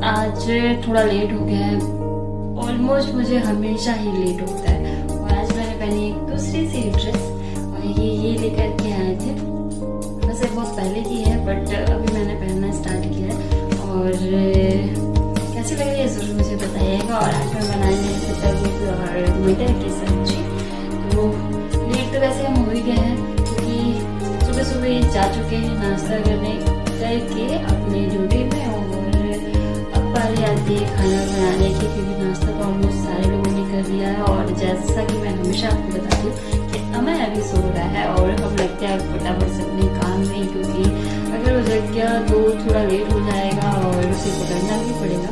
आज थोड़ा लेट हो गया है। ऑलमोस्ट मुझे हमेशा ही लेट होता है। और आज मैंने पहनी एक दूसरी सी ड्रेस और ये लेकर के आए थे। वैसे बहुत पहले की है बट अभी मैंने पहनना स्टार्ट किया है। और कैसी लग रही है ज़रूर मुझे बताइएगा। और आज मैं बनाने हैं पत्ता गोभी और मटर की सब्जी। तो लेट तो वैसे हम हो ही गए हैं क्योंकि सुबह सुबह जा चुके हैं नाश्ता करने करके अपने ड्यूटी में। और अब बारी आती है खाना बनाने की, क्योंकि नाश्ता तो ऑलमोस्ट सारे लोगों ने कर लिया है। और जैसा कि मैं हमेशा आपको बताती हूँ कि अमय अभी सो रहा है और हम लगते हैं फटाफट से अपने काम में, क्योंकि अगर वो जग गया तो थोड़ा लेट हो जाएगा और उसे पकड़ना भी पड़ेगा।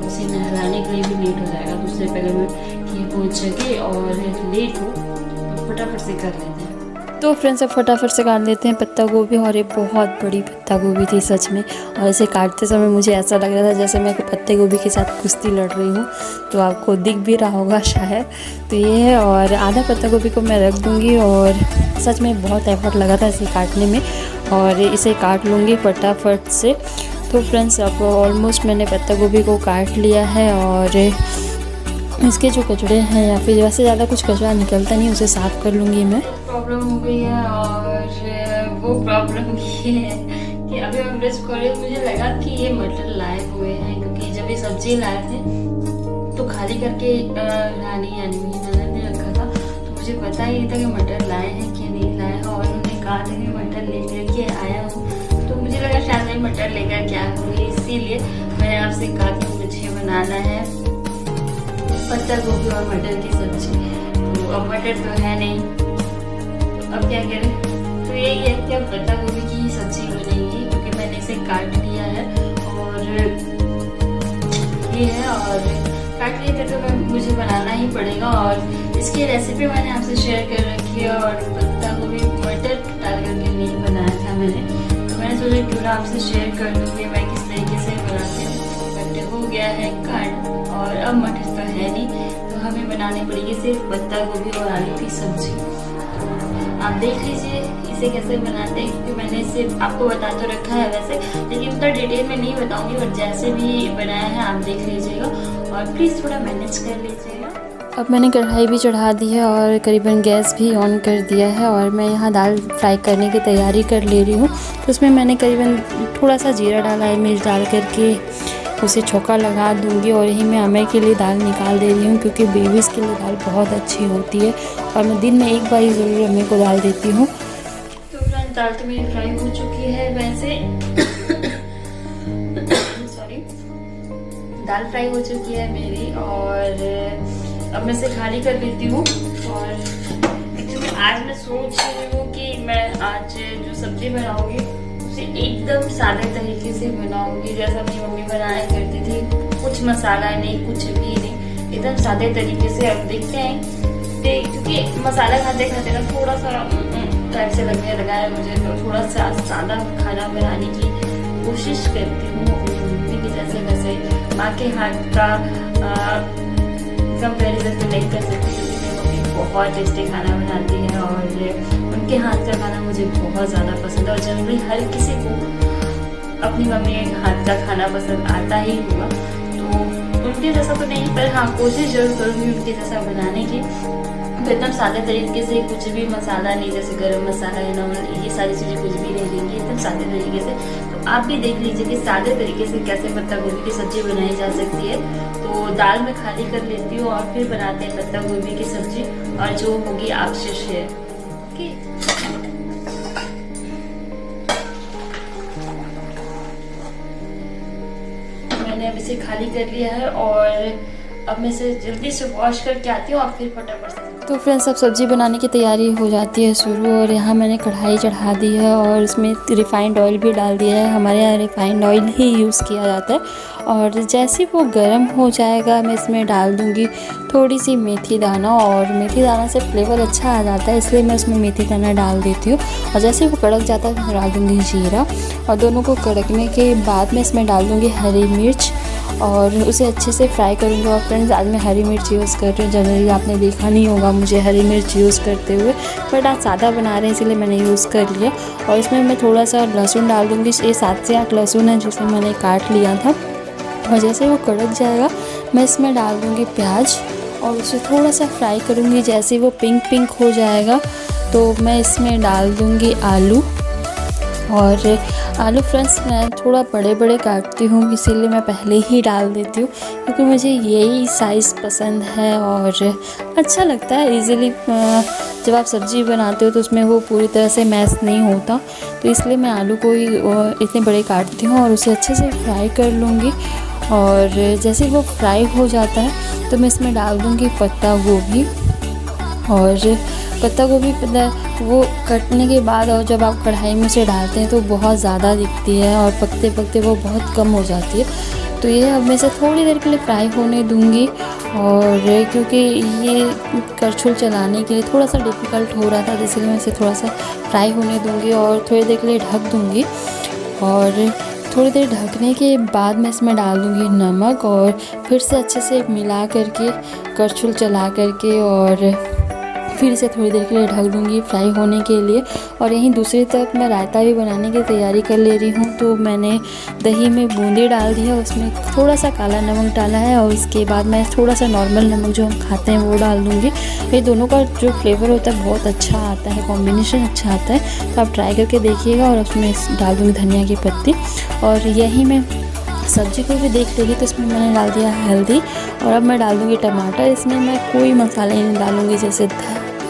उसे नहलाने के लिए भी लेट हो जाएगा। तो उससे पहले मैं कि वो जगे और लेट हो तो फटाफट से कर लेते हैं। तो फ्रेंड्स अब फटाफट से काट लेते हैं पत्ता गोभी। और ये बहुत बड़ी पत्ता गोभी थी सच में। और इसे काटते समय मुझे ऐसा लग रहा था जैसे मैं पत्ते गोभी के साथ कुश्ती लड़ रही हूँ। तो आपको दिख भी रहा होगा शायद। तो ये है और आधा पत्ता गोभी को मैं रख दूँगी। और सच में बहुत एफर्ट लगा था इसे काटने में। और इसे काट लूँगी फटाफट से। तो फ्रेंड्स अब ऑलमोस्ट मैंने पत्ता गोभी को काट लिया है। और इसके जो कचड़े हैं या फिर वैसे ज़्यादा कुछ कचरा निकलता नहीं, उसे साफ़ कर लूँगी मैं। प्रॉब्लम हो गई है और वो प्रॉब्लम ये है कि अभी हम ब्रश कर रहे, मुझे लगा कि ये मटर लाए हुए हैं, क्योंकि जब ये सब्जी लाए थे तो खाली करके रानी यानी मेरी ननद ने रखा था। तो मुझे पता ही नहीं था कि मटर लाए हैं कि नहीं लाए हैं। और उन्होंने कहा था कि मटर लेकर के आया हूँ, तो मुझे लगा शायद मैं मटर लेकर क्या करूँगी। इसीलिए मैंने आपसे कहा कि मुझे बनाना है पत्ता गोभी और मटर की सब्जी। तो अब मटर तो है नहीं, तो अब क्या करें। तो यही है कि अब पत्ता गोभी की ही सब्जी बनेगी, क्योंकि मैंने इसे काट लिया है। और ये है और काट लिए थे तो मुझे बनाना ही पड़ेगा। और इसकी रेसिपी मैंने आपसे शेयर कर रखी है। और पत्ता गोभी मटर डाल करके नहीं बनाया था मैंने, तो मैंने सोचा क्यों ना आपसे शेयर कर दूँ कि मैं किस तरीके से बनाती हूँ। मटर हो गया है काट और अब मटर तो है नहीं, तो हमें बनानी पड़ेगी सिर्फ पत्ता गोभी और आलू की सब्जी। आप देख लीजिए इसे कैसे बनाते हैं, क्योंकि मैंने इसे आपको बता तो रखा है वैसे, लेकिन उतना डिटेल में नहीं बताऊंगी। और जैसे भी बनाया है आप देख लीजिएगा और प्लीज़ थोड़ा मैनेज कर लीजिएगा। अब मैंने कढ़ाई भी चढ़ा दी है और करीबन गैस भी ऑन कर दिया है। और मैं यहाँ दाल फ्राई करने की तैयारी कर ले रही हूँ। तो उसमें मैंने करीबन थोड़ा सा जीरा डाला है, मिर्च डाल करके उसे छौंका लगा दूंगी। और यही मैं अमय के लिए दाल निकाल दे रही हूँ, क्योंकि बेबीज़ के लिए दाल बहुत अच्छी होती है। और मैं दिन में एक बार ही ज़रूर अमय को दाल देती हूँ। तो फ्रेंड्स दाल तो मेरी फ्राई हो चुकी है वैसे सॉरी, दाल फ्राई हो चुकी है मेरी। और अब मैं इसे खाली कर देती हूँ। और एक्चुअली आज मैं सोच रही हूँ कि मैं आज जो सब्जी बनाऊंगी उसे एकदम सादे तरीके से बनाऊंगी, जैसा अपनी मम्मी बनाया करती थी। कुछ मसाला नहीं, कुछ भी नहीं, एकदम सादे तरीके से। अब देखते हैं क्योंकि मसाला खाते खाते ना थोड़ा सा टाइप से लगने लगा है मुझे। तो थोड़ा सा सादा खाना बनाने की कोशिश करती हूँ मम्मी की जैसे। वैसे माँ के हाथ का कंपेरिजन तो नहीं कर सकती, क्योंकि मेरी मम्मी बहुत टेस्टी खाना बनाती है और उनके हाथ का खाना मुझे बहुत ज़्यादा पसंद है। और जनरली हर किसी को अपनी मम्मी के हाथ का खाना पसंद आता ही होगा। तो उनके जैसा तो नहीं, पर हाँ कोशिश जरूर करूँगी उनके जैसा बनाने की। तो एकदम सादे तरीके से, कुछ भी मसाला नहीं, जैसे गरम मसाला या नमक, ये सारी चीज़ें कुछ भी नहीं देंगी, एकदम सादे तरीके से। तो आप भी देख लीजिए कि सादे तरीके से कैसे पत्ता गोभी की सब्जी बनाई जा सकती है। तो दाल मैं खाली कर लेती हूँ और फिर बनाते हैं पत्ता गोभी की सब्जी, और जो होगी आपसे शेयर। ओके, मैंने अब इसे खाली कर लिया है और अब मैं इसे जल्दी से वॉश करके आती हूँ और फिर फटाफट से। तो फ्रेंड्स अब सब्ज़ी बनाने की तैयारी हो जाती है शुरू। और यहाँ मैंने कढ़ाई चढ़ा दी है और इसमें रिफ़ाइंड ऑयल भी डाल दिया है। हमारे यहाँ रिफ़ाइंड ऑयल ही यूज़ किया जाता है। और जैसे वो गर्म हो जाएगा मैं इसमें डाल दूँगी थोड़ी सी मेथी दाना। और मेथी दाना से फ्लेवर अच्छा आ जाता है, इसलिए मैं उसमें मेथी दाना डाल देती हूँ। और जैसे वो कड़क जाता है मैं डाल दूँगी जीरा। और दोनों को कड़कने के बाद मैं इसमें डाल दूँगी हरी मिर्च और उसे अच्छे से फ्राई करूँगी। और फ्रेंड्स आज मैं हरी मिर्च यूज़ कर रही हूँ। जनरली आपने देखा नहीं होगा मुझे हरी मिर्च यूज़ करते हुए, बट आज सादा बना रहे हैं इसलिए मैंने यूज़ कर लिया। और इसमें मैं थोड़ा सा लहसुन डाल दूँगी। ये 7 से 8 लहसुन है जिसे मैंने काट लिया था। और जैसे वो कड़क जाएगा मैं इसमें डाल दूँगी प्याज और उसे थोड़ा सा फ्राई करूँगी। जैसे वो पिंक पिंक हो जाएगा तो मैं इसमें डाल दूँगी आलू। और आलू फ्रेंड्स मैं थोड़ा बड़े बड़े काटती हूँ, इसीलिए मैं पहले ही डाल देती हूँ क्योंकि मुझे यही साइज़ पसंद है और अच्छा लगता है इजीली। जब आप सब्ज़ी बनाते हो तो उसमें वो पूरी तरह से मैश नहीं होता, तो इसलिए मैं आलू को ही इतने बड़े काटती हूँ और उसे अच्छे से फ्राई कर लूँगी। और जैसे वो फ्राई हो जाता है तो मैं इसमें डाल दूँगी पत्ता गोभी। और पत्ता गोभी वो कटने के बाद और जब आप कढ़ाई में से डालते हैं तो बहुत ज़्यादा दिखती है और पकते पकते वो बहुत कम हो जाती है। तो ये अब मैं इसे थोड़ी देर के लिए फ्राई होने दूँगी। और क्योंकि ये करछुल चलाने के लिए थोड़ा सा डिफ़िकल्ट हो रहा था, इसलिए मैं इसे थोड़ा सा फ्राई होने दूँगी और थोड़ी देर के लिए ढक दूँगी। और थोड़ी देर ढकने के बाद मैं इसमें डाल दूँगी नमक और फिर से अच्छे से मिला करके करछुल चला करके और फिर इसे थोड़ी देर के लिए ढक दूँगी फ्राई होने के लिए। और यहीं दूसरी तरफ मैं रायता भी बनाने की तैयारी कर ले रही हूँ। तो मैंने दही में बूंदी डाल दी है, उसमें थोड़ा सा काला नमक डाला है और उसके बाद मैं थोड़ा सा नॉर्मल नमक जो हम खाते हैं वो डाल दूँगी। ये दोनों का जो फ्लेवर होता है बहुत अच्छा आता है, कॉम्बिनेशन अच्छा आता है, तो आप ट्राई करके देखिएगा। और उसमें डाल दूँगी धनिया की पत्ती। और यहीं मैं सब्ज़ी को भी देख लेगी तो इसमें मैंने डाल दिया हल्दी। और अब मैं डाल दूँगी टमाटर। इसमें मैं कोई मसाले नहीं डालूँगी, जैसे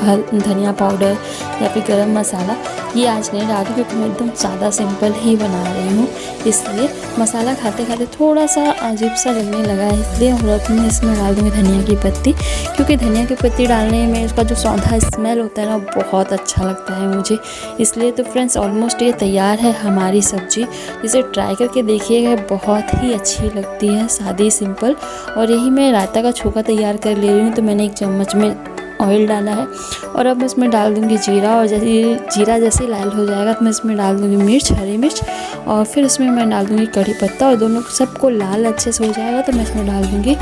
धनिया पाउडर या फिर गरम मसाला, ये आज नहीं डाल रही क्योंकि मैं एकदम सादा सिंपल ही बना रही हूँ। इसलिए मसाला खाते खाते थोड़ा सा अजीब सा लगने लगा है, इसलिए और मैं इसमें डाल दूँगी धनिया की पत्ती। क्योंकि धनिया की पत्ती डालने में उसका जो सौंधा स्मेल होता है ना बहुत अच्छा लगता है मुझे। इसलिए तो फ्रेंड्स ऑलमोस्ट ये तैयार है हमारी सब्ज़ी, इसे ट्राई करके देखिएगा, बहुत ही अच्छी लगती है, सादी सिंपल। और यही मैं रायता का छोंका तैयार कर ले रही हूँ। तो मैंने 1 चम्मच में ऑयल डाला है और अब इसमें डाल दूँगी जीरा। और जीरा जैसे लाल हो जाएगा तो मैं इसमें डाल दूँगी मिर्च, हरी मिर्च। और फिर इसमें मैं डाल दूँगी कड़ी पत्ता। और दोनों सबको लाल अच्छे से हो जाएगा तो मैं इसमें डाल दूँगी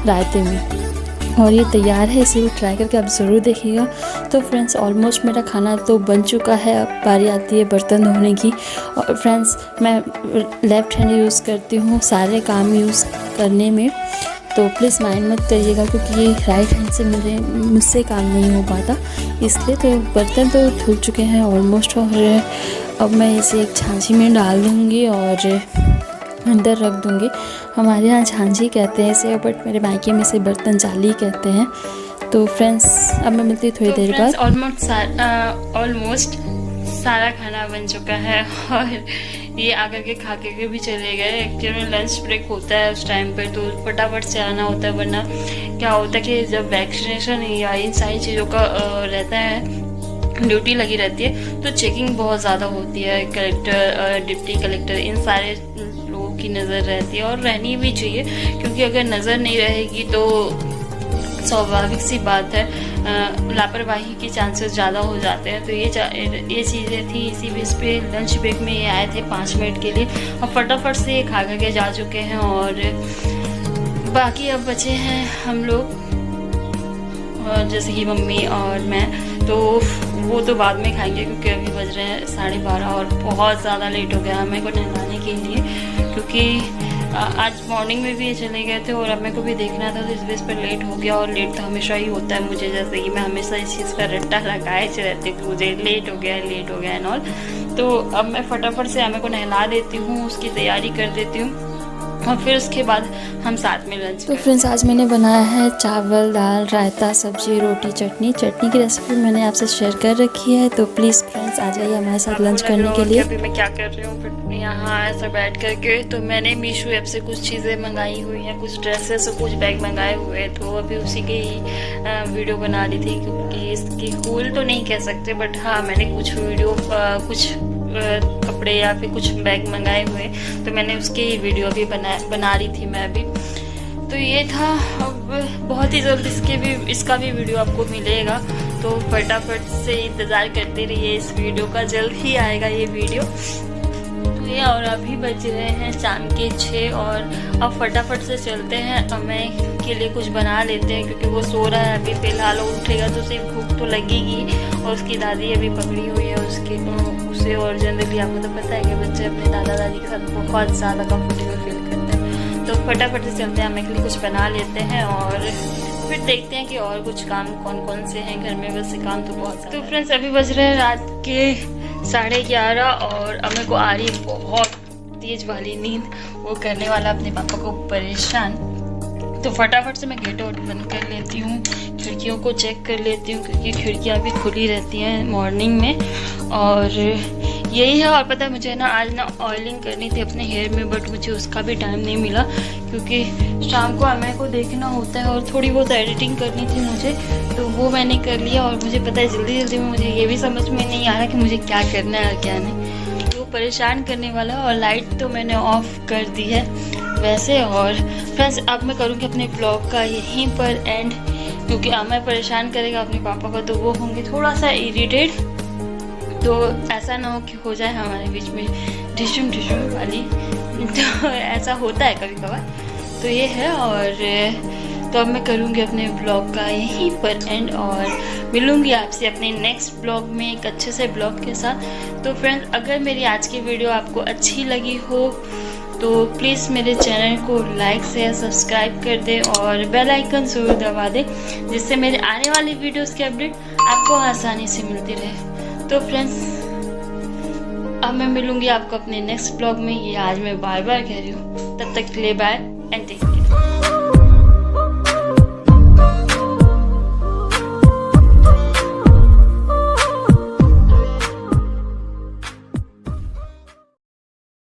रायते में। और ये तैयार है, इसे भी ट्राई करके आप ज़रूर देखिएगा। तो फ्रेंड्स ऑलमोस्ट मेरा खाना तो बन चुका है, अब बारी आती है बर्तन धोने की। और फ्रेंड्स मैं लेफ़्ट हैंड यूज़ करती हूँ सारे काम यूज़ करने में, तो प्लीज़ माइंड मत करिएगा क्योंकि ये राइट हैंड से मुझसे काम नहीं हो पाता, इसलिए। तो बर्तन तो धुल चुके हैं ऑलमोस्ट। और अब मैं इसे एक छांची में डाल दूँगी और अंदर रख दूँगी। हमारे यहाँ झांझी कहते हैं इसे, बट मेरे मायके में इसे बर्तन जाली कहते हैं। तो फ्रेंड्स अब मैं मिलती हूँ थोड़ी देर बाद। ऑलमोस्ट सारा खाना बन चुका है और ये आकर के खा के भी चले गए। एक्चुअली में लंच ब्रेक होता है उस टाइम पर, तो फटाफट से आना होता है, वरना क्या होता है कि जब वैक्सीनेशन या इन सारी चीज़ों का रहता है, ड्यूटी लगी रहती है, तो चेकिंग बहुत ज़्यादा होती है। कलेक्टर, डिप्टी कलेक्टर, इन सारे लोगों की नज़र रहती है और रहनी भी चाहिए, क्योंकि अगर नज़र नहीं रहेगी तो स्वाभाविक सी बात है लापरवाही के चांसेस ज़्यादा हो जाते हैं। तो ये चीज़ें थी, इसी बेस पे लंच ब्रेक में ये आए थे 5 मिनट के लिए और फटाफट से ये खा के जा चुके हैं। और बाकी अब बचे हैं हम लोग, और जैसे कि मम्मी और मैं, तो वो तो बाद में खाएंगे क्योंकि अभी बज रहे हैं 12:30 और बहुत ज़्यादा लेट हो गया हमें को नहलाने के लिए, क्योंकि आज मॉर्निंग में भी ये चले गए थे और अम्मे को भी देखना था, तो इस बेस पर लेट हो गया। और लेट तो हमेशा ही होता है मुझे, जैसे कि मैं हमेशा इस चीज़ का रट्टा लगाए रहती हूँ, मुझे लेट हो गया एंड ऑल। तो अब मैं फटाफट से अम्मे को नहला देती हूँ, उसकी तैयारी कर देती हूँ और फिर उसके बाद हम साथ में लंच। तो फ्रेंड्स आज मैंने बनाया है चावल, दाल, रायता, सब्जी, रोटी, चटनी की रेसिपी मैंने आपसे शेयर कर रखी है। तो प्लीज़ फ्रेंड्स आ जाइए हमारे साथ लंच करने के लिए। अभी मैं क्या कर रही हूँ, फिर यहाँ ऐसा बैठ करके, तो मैंने मीशो ऐप से कुछ चीज़ें मंगाई हुई हैं, कुछ ड्रेसेस और कुछ बैग मंगाए हुए हैं, तो अभी उसी की वीडियो बना रही थी। क्योंकि इसकी हूल तो नहीं कह सकते, बट हाँ मैंने कुछ वीडियो कुछ कपड़े या फिर कुछ बैग मंगाए हुए, तो मैंने उसकी वीडियो भी बना रही थी मैं अभी। तो ये था, अब बहुत ही जल्द इसका भी वीडियो आपको मिलेगा, तो फटाफट से इंतज़ार करते रहिए, इस वीडियो का जल्द ही आएगा ये वीडियो। तो ये, और अभी बज रहे हैं शाम के 6 और अब फटाफट से चलते हैं, हमें के लिए कुछ बना लेते हैं, क्योंकि वो सो रहा है अभी फ़िलहाल। उठेगा तो उसे भूख तो लगेगी, और उसकी दादी अभी पकड़ी हुई है उसे। और जनरली आपको तो पता है कि बच्चे अपने दादा दादी के साथ बहुत ज़्यादा कंफर्टेबल फील करते हैं, तो तो फटाफट से चलते हैं, हमें के लिए कुछ बना लेते हैं और फिर देखते हैं कि और कुछ काम कौन कौन से हैं घर में। वैसे काम तो बहुत। तो फ्रेंड्स अभी बज रहे हैं रात के 11:30 और अम्मे को आ रही है बहुत तेज वाली नींद। वो करने वाला अपने पापा को परेशान। तो फटाफट से मैं गेट आउट बंद कर लेती हूँ, खिड़कियों को चेक कर लेती हूँ क्योंकि खिड़कियाँ भी खुली रहती हैं मॉर्निंग में। और यही है। और पता है मुझे ना आज ना ऑयलिंग करनी थी अपने हेयर में, बट मुझे उसका भी टाइम नहीं मिला क्योंकि शाम को अम्मा को देखना होता है और थोड़ी बहुत एडिटिंग करनी थी मुझे, तो वो मैंने कर लिया। और मुझे पता है जल्दी जल्दी में मुझे ये भी समझ में नहीं आ रहा कि मुझे क्या करना है और क्या नहीं, तो परेशान करने वाला। और लाइट तो मैंने ऑफ कर दी है वैसे। और फ्रेंड्स अब मैं करूँगी अपने ब्लॉग का यहीं पर एंड, क्योंकि अम्मा परेशान करेगा अपने पापा को तो वो होंगे थोड़ा सा इरिटेट, तो ऐसा ना हो कि हो जाए हमारे बीच में ढिशुम वाली, तो ऐसा होता है कभी कभार। तो ये है। और तो अब मैं करूँगी अपने ब्लॉग का यहीं पर एंड और मिलूँगी आपसे अपने नेक्स्ट ब्लॉग में एक अच्छे से ब्लॉग के साथ। तो फ्रेंड्स अगर मेरी आज की वीडियो आपको अच्छी लगी हो तो प्लीज़ मेरे चैनल को लाइक शेयर सब्सक्राइब कर दें और बेल आइकन ज़रूर दबा दें, जिससे मेरे आने वाली वीडियोस की अपडेट आपको आसानी से मिलती रहे। तो फ्रेंड्स अब मैं मिलूँगी आपको अपने नेक्स्ट ब्लॉग में, ये आज मैं बार बार कह रही हूँ। तब तक के लिए बाय एंड टेक केयर।